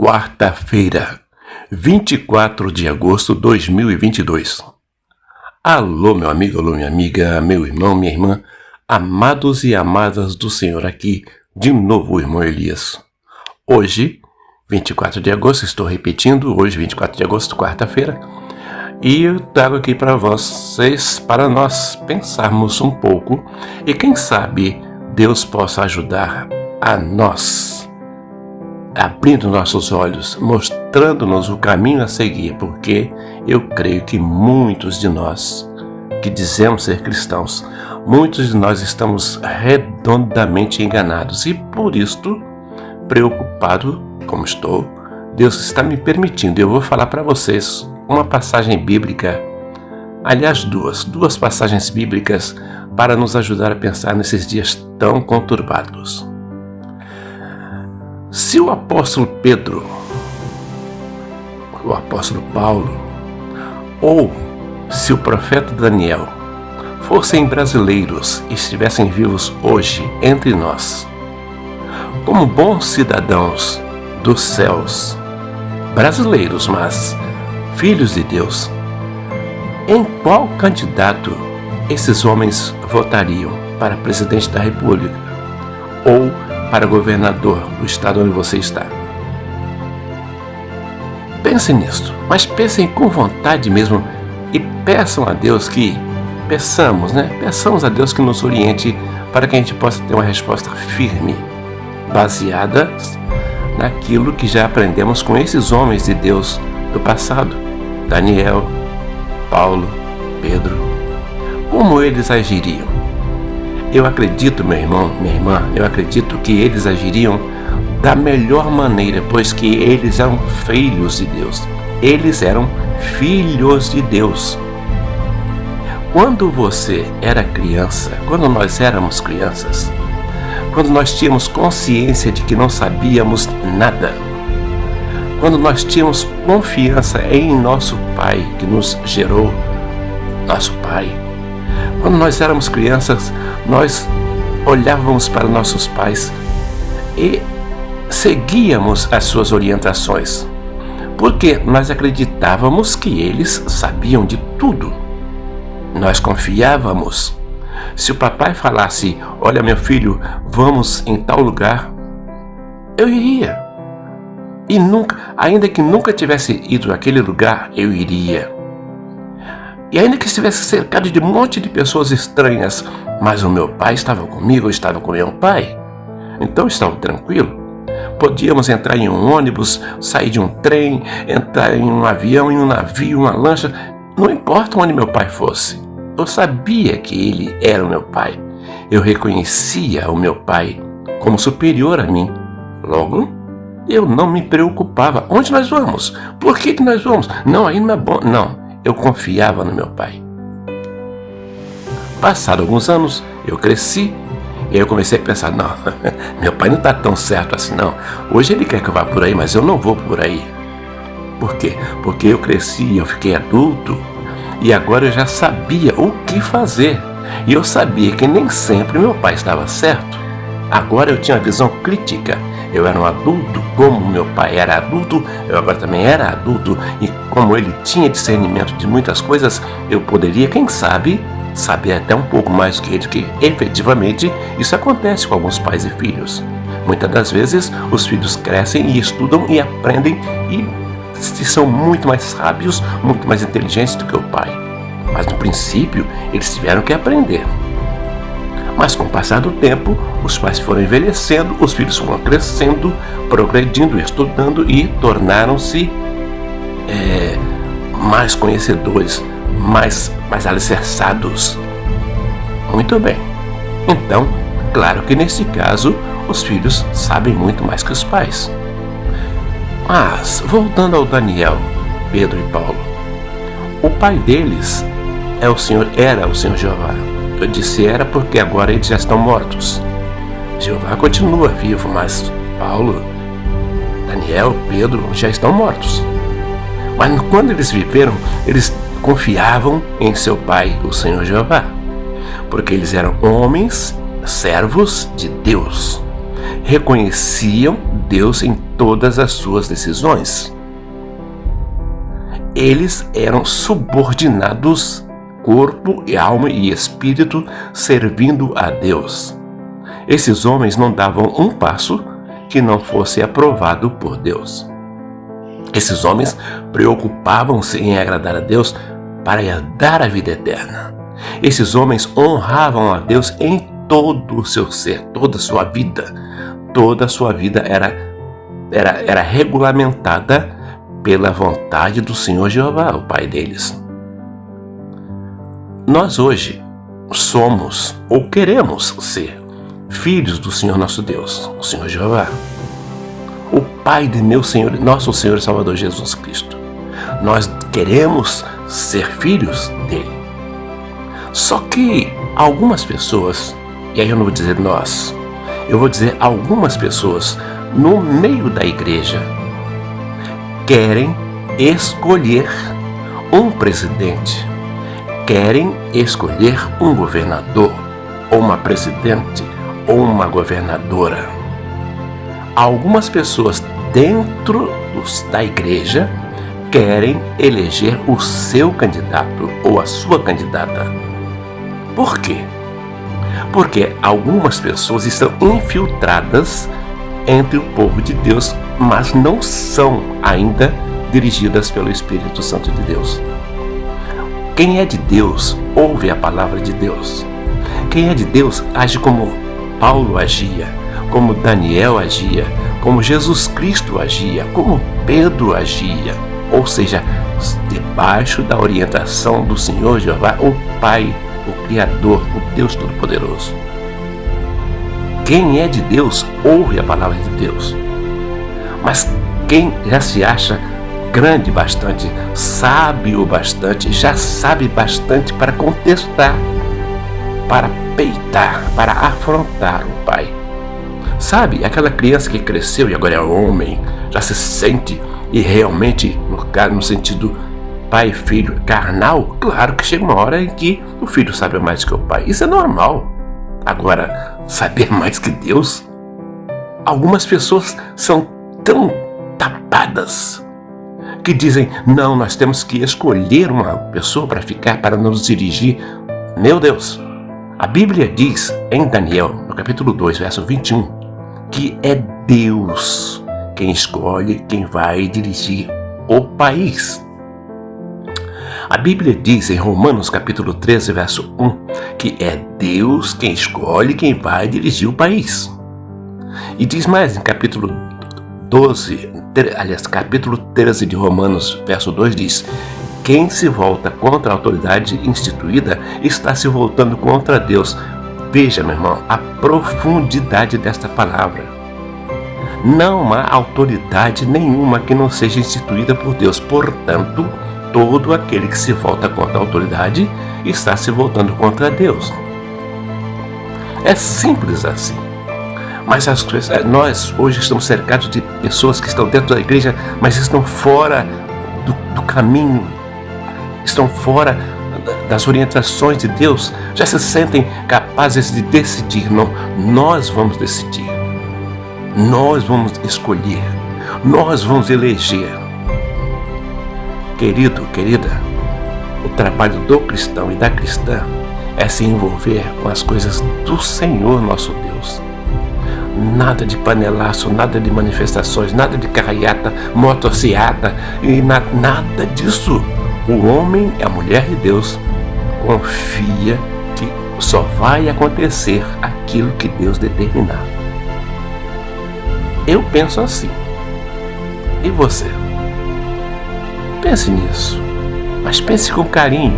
Quarta-feira, 24 de agosto de 2022. Alô, meu amigo, alô, minha amiga, meu irmão, minha irmã, amados e amadas do Senhor, aqui de novo o irmão Elias. Hoje, 24 de agosto, estou repetindo, hoje 24 de agosto, quarta-feira, e eu trago aqui para vocês, para nós pensarmos um pouco e quem sabe Deus possa ajudar a nós, abrindo nossos olhos, mostrando-nos o caminho a seguir, porque eu creio que muitos de nós que dizemos ser cristãos, muitos de nós estamos redondamente enganados e por isto, preocupado como estou, Deus está me permitindo. Eu vou falar para vocês uma passagem bíblica, aliás duas passagens bíblicas para nos ajudar a pensar nesses dias tão conturbados. Se o apóstolo Pedro, o apóstolo Paulo, ou se o profeta Daniel fossem brasileiros e estivessem vivos hoje entre nós, como bons cidadãos dos céus, brasileiros, mas filhos de Deus, em qual candidato esses homens votariam para presidente da República ou para governador do estado onde você está? Pensem nisso, mas pensem com vontade mesmo e peçam a Deus peçamos a Deus que nos oriente para que a gente possa ter uma resposta firme, baseada naquilo que já aprendemos com esses homens de Deus do passado, Daniel, Paulo, Pedro. Como eles agiriam? Eu acredito, meu irmão, minha irmã, eu acredito que eles agiriam da melhor maneira, pois que eles eram filhos de Deus. Eles eram filhos de Deus. Quando você era criança, quando nós éramos crianças, quando nós tínhamos consciência de que não sabíamos nada, quando nós tínhamos confiança em nosso Pai que nos gerou, nosso Pai, quando nós éramos crianças, nós olhávamos para nossos pais e seguíamos as suas orientações, porque nós acreditávamos que eles sabiam de tudo. Nós confiávamos. Se o papai falasse, olha meu filho, vamos em tal lugar, eu iria. E ainda que nunca tivesse ido àquele lugar, eu iria. E ainda que estivesse cercado de um monte de pessoas estranhas, mas o meu pai estava comigo, eu estava com meu pai. Então eu estava tranquilo. Podíamos entrar em um ônibus, sair de um trem, entrar em um avião, em um navio, uma lancha, não importa onde meu pai fosse. Eu sabia que ele era o meu pai. Eu reconhecia o meu pai como superior a mim. Logo, eu não me preocupava. Onde nós vamos? Por que nós vamos? Não, aí não é bom. Não. Eu confiava no meu pai. Passados alguns anos, eu cresci e aí eu comecei a pensar, não, meu pai não está tão certo assim não. Hoje ele quer que eu vá por aí, mas eu não vou por aí. Por quê? Porque eu cresci, eu fiquei adulto e agora eu já sabia o que fazer. E eu sabia que nem sempre meu pai estava certo. Agora eu tinha uma visão crítica. Eu era um adulto, como meu pai era adulto, eu agora também era adulto, e como ele tinha discernimento de muitas coisas, eu poderia, quem sabe, saber até um pouco mais do que ele, que efetivamente isso acontece com alguns pais e filhos. Muitas das vezes os filhos crescem e estudam e aprendem e são muito mais sábios, muito mais inteligentes do que o pai. Mas no princípio eles tiveram que aprender. Mas com o passar do tempo, os pais foram envelhecendo, os filhos foram crescendo, progredindo, estudando e tornaram-se mais conhecedores, mais alicerçados. Muito bem. Então, claro que nesse caso, os filhos sabem muito mais que os pais. Mas, voltando ao Daniel, Pedro e Paulo, o pai deles era o Senhor Jeová. Eu disse era porque agora eles já estão mortos. Jeová continua vivo, mas Paulo, Daniel, Pedro já estão mortos. Mas quando eles viveram, eles confiavam em seu pai, o Senhor Jeová, porque eles eram homens, servos de Deus. Reconheciam Deus em todas as suas decisões. Eles eram subordinados, corpo e alma e espírito, servindo a Deus. Esses homens não davam um passo que não fosse aprovado por Deus. Esses homens preocupavam-se em agradar a Deus para herdar a vida eterna. Esses homens honravam a Deus em todo o seu ser, toda a sua vida. Toda a sua vida era regulamentada pela vontade do Senhor Jeová, o Pai deles. Nós hoje somos ou queremos ser filhos do Senhor nosso Deus, o Senhor Jeová, o Pai de meu Senhor, nosso Senhor e Salvador Jesus Cristo. Nós queremos ser filhos dele. Só que algumas pessoas, e aí eu não vou dizer nós, eu vou dizer algumas pessoas no meio da igreja querem escolher um presidente, querem escolher um governador, ou uma presidente, ou uma governadora. Algumas pessoas dentro da igreja querem eleger o seu candidato ou a sua candidata. Por quê? Porque algumas pessoas estão infiltradas entre o povo de Deus, mas não são ainda dirigidas pelo Espírito Santo de Deus. Quem é de Deus ouve a palavra de Deus. Quem é de Deus age como Paulo agia, como Daniel agia, como Jesus Cristo agia, como Pedro agia. Ou seja, debaixo da orientação do Senhor Jeová, o Pai, o Criador, o Deus Todo-Poderoso. Quem é de Deus ouve a palavra de Deus. Mas quem já se acha grande bastante, sábio bastante, já sabe bastante para contestar, para peitar, para afrontar o Pai. Sabe, aquela criança que cresceu e agora é homem, já se sente, e realmente, no sentido pai e filho carnal, claro que chega uma hora em que o filho sabe mais que o pai. Isso é normal. Agora, saber mais que Deus? Algumas pessoas são tão tapadas que dizem, não, nós temos que escolher uma pessoa para ficar, para nos dirigir. Meu Deus, a Bíblia diz em Daniel, no capítulo 2, verso 21, que é Deus quem escolhe quem vai dirigir o país. A Bíblia diz em Romanos capítulo 13, verso 1, que é Deus quem escolhe quem vai dirigir o país. E diz mais em capítulo 13 de Romanos, verso 2, diz: quem se volta contra a autoridade instituída está se voltando contra Deus. Veja, meu irmão, a profundidade desta palavra. Não há autoridade nenhuma que não seja instituída por Deus. Portanto, todo aquele que se volta contra a autoridade está se voltando contra Deus. É simples assim. Mas nós hoje estamos cercados de pessoas que estão dentro da igreja, mas estão fora do caminho, estão fora das orientações de Deus, já se sentem capazes de decidir. Não, nós vamos decidir, nós vamos escolher, nós vamos eleger. Querido, querida, o trabalho do cristão e da cristã é se envolver com as coisas do Senhor nosso Deus. Nada de panelaço, nada de manifestações, nada de carreata, motociata e nada disso. O homem e a mulher de Deus confia que só vai acontecer aquilo que Deus determinar. Eu penso assim. E você? Pense nisso, mas pense com carinho.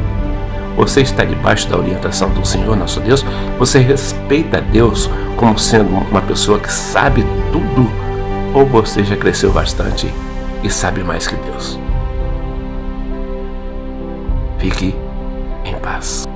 Você está debaixo da orientação do Senhor nosso Deus? Você respeita Deus como sendo uma pessoa que sabe tudo? Ou você já cresceu bastante e sabe mais que Deus? Fique em paz.